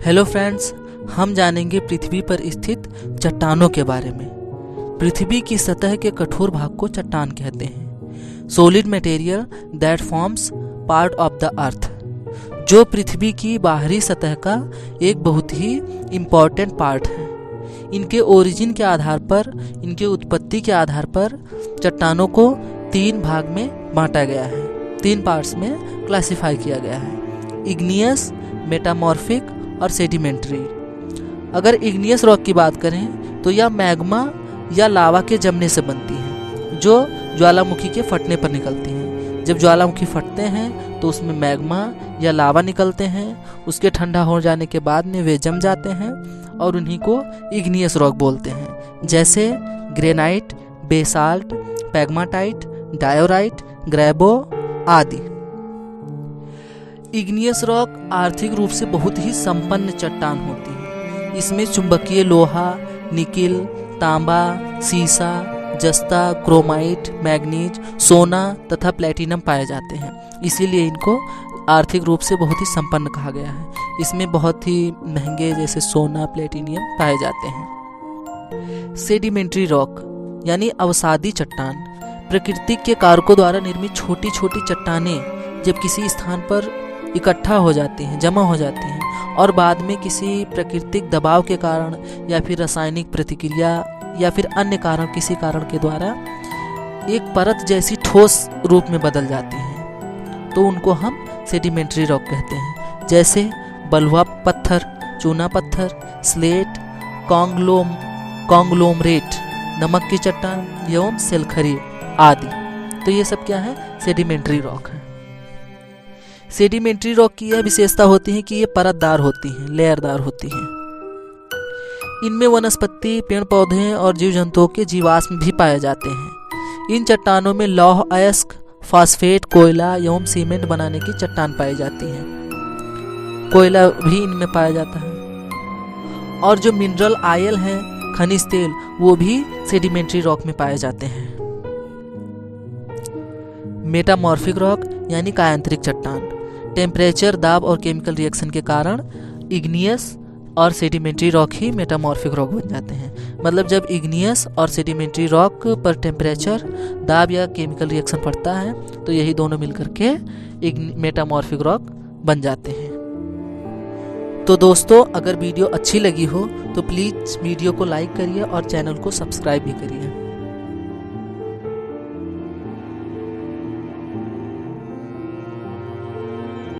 Hello friends, हम जानेंगे पृथ्वी पर स्थित चट्टानों के बारे में। पृथ्वी की सतह के कठोर भाग को चट्टान कहते हैं। Solid material that forms part of the earth, जो पृथ्वी की बाहरी सतह का एक बहुत ही इम्पॉर्टेंट पार्ट है। इनके ओरिजिन के आधार पर, इनके उत्पत्ति के आधार पर चट्टानों को 3 भाग में बांटा गया है, 3 पार्ट्स में क्लासिफाई किया गया है: इग्नियस, मेटामॉर्फिक और सेडिमेंट्री। अगर इग्नियस रॉक की बात करें तो यह मैग्मा या लावा के जमने से बनती है, जो ज्वालामुखी के फटने पर निकलती हैं। जब ज्वालामुखी फटते हैं तो उसमें मैग्मा या लावा निकलते हैं। उसके ठंडा हो जाने के बाद में वे जम जाते हैं और उन्हीं को इग्नियस रॉक बोलते हैं, जैसे ग्रेनाइट, बेसाल्ट, पैग्माटाइट, डायोराइट, ग्रेबो आदि। इग्नियस रॉक आर्थिक रूप से बहुत ही संपन्न चट्टान होती है। इसमें चुंबकीय लोहा, निकिल, तांबा, सीसा, जस्ता, क्रोमाइट, मैग्नीज, सोना तथा प्लेटिनम पाए जाते हैं। इसीलिए इनको आर्थिक रूप से बहुत ही संपन्न कहा गया है। इसमें बहुत ही महंगे जैसे सोना, प्लेटिनियम पाए जाते हैं। सेडिमेंट्री रॉक यानी अवसादी चट्टान, प्रकृति के कारकों द्वारा निर्मित छोटी छोटी चट्टानें जब किसी स्थान पर इकट्ठा हो जाती हैं, जमा हो जाती हैं और बाद में किसी प्राकृतिक दबाव के कारण या फिर रासायनिक प्रतिक्रिया या फिर अन्य कारण, किसी कारण के द्वारा एक परत जैसी ठोस रूप में बदल जाती हैं, तो उनको हम सेडिमेंट्री रॉक कहते हैं। जैसे बलुआ पत्थर, चूना पत्थर, स्लेट, कॉन्ग्लोमरेट, नमक की चट्टान एवं सेलखरी आदि। तो ये सब क्या है? सेडिमेंट्री रॉक है। सेडिमेंट्री रॉक की यह विशेषता होती है कि ये परतदार होती हैं, लेयरदार होती हैं। इनमें वनस्पति, पेड़ पौधे और जीव जंतुओं के जीवाश्म भी पाए जाते हैं। इन चट्टानों में लौह अयस्क, फास्फेट, कोयला एवं सीमेंट बनाने की चट्टान पाई जाती है। कोयला भी इनमें पाया जाता है। और जो मिनरल ऑयल है, खनिज तेल, वो भी सेडिमेंट्री रॉक में पाए जाते हैं। मेटामॉर्फिक रॉक यानी कायांतरिक चट्टान, टेम्परेचर, दाब और केमिकल रिएक्शन के कारण इग्नियस और सेडिमेंट्री रॉक ही मेटामॉर्फिक रॉक बन जाते हैं। मतलब जब इग्नियस और सेडिमेंट्री रॉक पर टेम्परेचर, दाब या केमिकल रिएक्शन पड़ता है तो यही दोनों मिलकर के मेटामॉर्फिक रॉक बन जाते हैं। तो दोस्तों, अगर वीडियो अच्छी लगी हो तो प्लीज़ वीडियो को लाइक करिए और चैनल को सब्सक्राइब भी करिए।